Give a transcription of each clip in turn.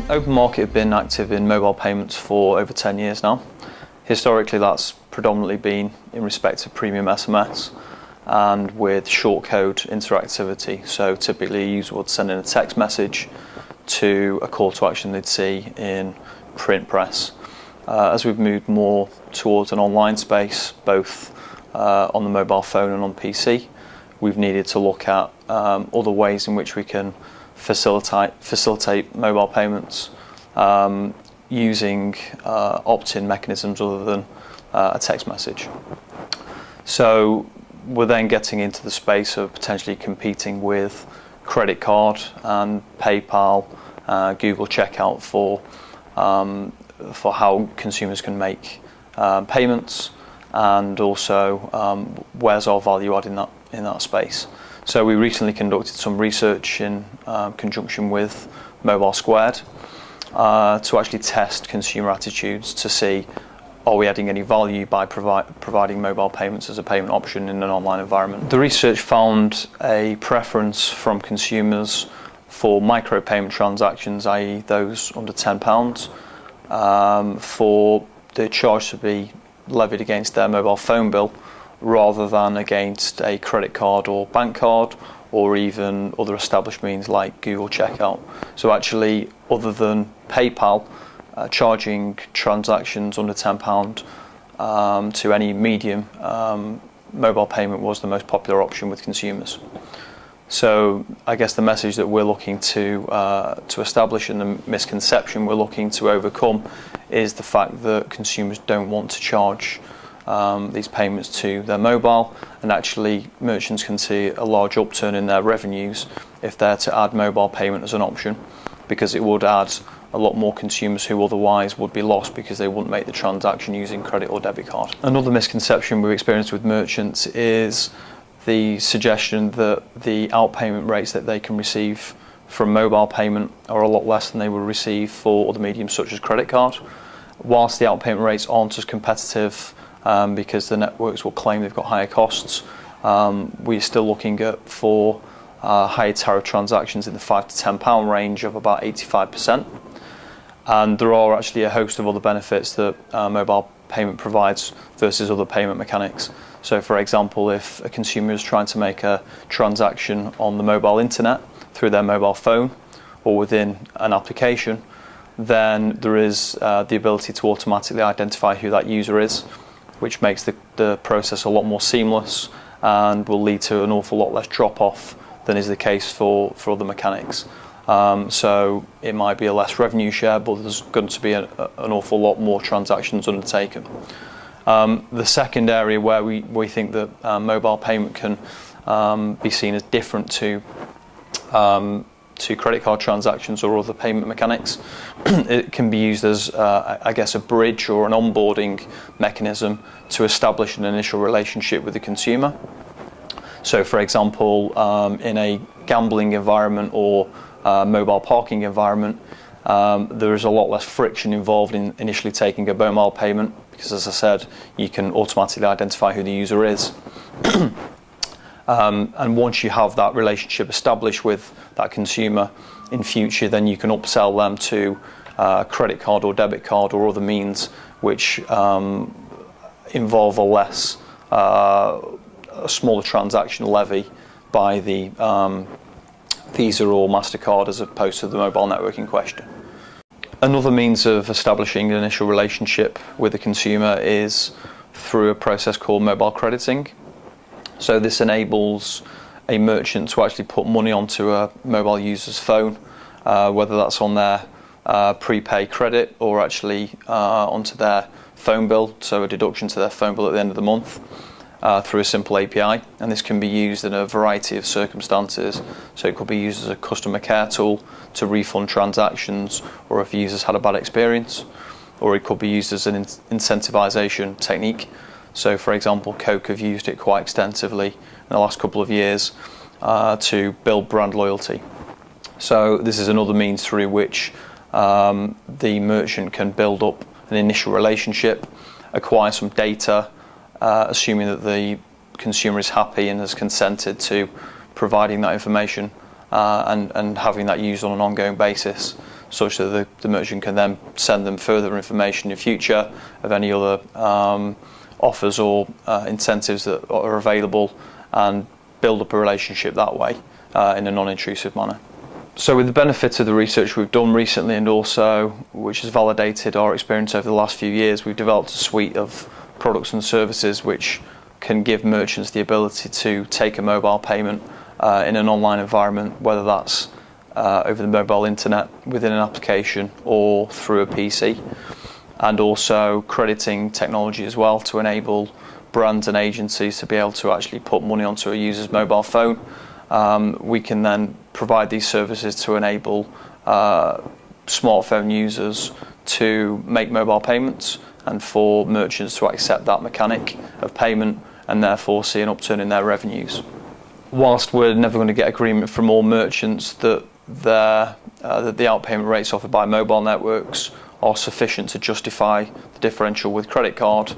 OpenMarket have been active in mobile payments for over 10 years now. Historically, that's predominantly been in respect of premium SMS and with short code interactivity. So typically a user would send in a text message to a call to action they'd see in print press. As we've moved more towards an online space, both on the mobile phone and on PC, we've needed to look at other ways in which we can facilitate mobile payments using opt-in mechanisms other than a text message. So we're then getting into the space of potentially competing with credit card and PayPal, Google Checkout for how consumers can make payments, and also where's our value add in that space. So we recently conducted some research in conjunction with Mobile Squared to actually test consumer attitudes to see, are we adding any value by providing mobile payments as a payment option in an online environment. The research found a preference from consumers for micropayment transactions, i.e. those under £10, for the charge to be levied against their mobile phone bill rather than against a credit card or bank card, or even other established means like Google Checkout. So actually, other than PayPal, charging transactions under £10 to any medium mobile payment was the most popular option with consumers. So I guess the message that we're looking to establish, and the misconception we're looking to overcome, is the fact that consumers don't want to charge these payments to their mobile, and actually merchants can see a large upturn in their revenues if they're to add mobile payment as an option, because it would add a lot more consumers who otherwise would be lost because they wouldn't make the transaction using credit or debit card. Another misconception we've experienced with merchants is the suggestion that the outpayment rates that they can receive from mobile payment are a lot less than they will receive for other mediums such as credit card. Whilst the outpayment rates aren't as competitive because the networks will claim they've got higher costs, we're still looking at for higher tariff transactions in the £5 to £10 range of about 85%. And there are actually a host of other benefits that mobile payment provides versus other payment mechanics. So for example, if a consumer is trying to make a transaction on the mobile internet through their mobile phone or within an application, then there is the ability to automatically identify who that user is, which makes the process a lot more seamless and will lead to an awful lot less drop-off than is the case for other mechanics. So it might be a less revenue share, but there's going to be an awful lot more transactions undertaken. The second area where we think that mobile payment can be seen as different to credit card transactions or other payment mechanics, it can be used as, I guess, a bridge or an onboarding mechanism to establish an initial relationship with the consumer. So, for example, in a gambling environment or mobile parking environment, there is a lot less friction involved in initially taking a mobile payment, because, as I said, you can automatically identify who the user is. And once you have that relationship established with that consumer, in future, then you can upsell them to a credit card or debit card or other means which involve a smaller transaction levy by the Visa or MasterCard as opposed to the mobile network in question. Another means of establishing an initial relationship with the consumer is through a process called mobile crediting. So this enables a merchant to actually put money onto a mobile user's phone, whether that's on their prepaid credit or actually onto their phone bill, so a deduction to their phone bill at the end of the month, through a simple API. And this can be used in a variety of circumstances. So it could be used as a customer care tool to refund transactions, or if users had a bad experience, or it could be used as an incentivization technique. So for example, Coke have used it quite extensively in the last couple of years to build brand loyalty. So this is another means through which the merchant can build up an initial relationship, acquire some data, assuming that the consumer is happy and has consented to providing that information and having that used on an ongoing basis. such that the merchant can then send them further information in future of any other offers or incentives that are available, and build up a relationship that way in a non-intrusive manner. So with the benefit of the research we've done recently, and also which has validated our experience over the last few years, we've developed a suite of products and services which can give merchants the ability to take a mobile payment in an online environment, whether that's over the mobile internet within an application or through a PC, and also crediting technology as well to enable brands and agencies to be able to actually put money onto a user's mobile phone. We can then provide these services to enable smartphone users to make mobile payments, and for merchants to accept that mechanic of payment and therefore see an upturn in their revenues. Whilst we're never going to get agreement from all merchants that the outpayment rates offered by mobile networks are sufficient to justify the differential with credit card,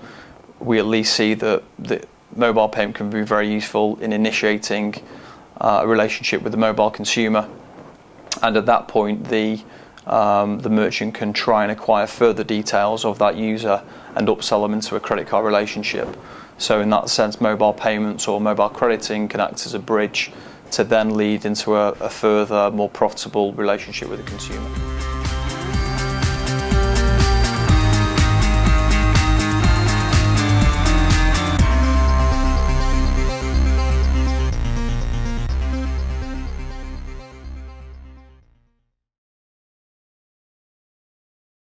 we at least see that the mobile payment can be very useful in initiating a relationship with the mobile consumer, and at that point the merchant can try and acquire further details of that user and upsell them into a credit card relationship. So in that sense, mobile payments or mobile crediting can act as a bridge to then lead into a further, more profitable relationship with the consumer.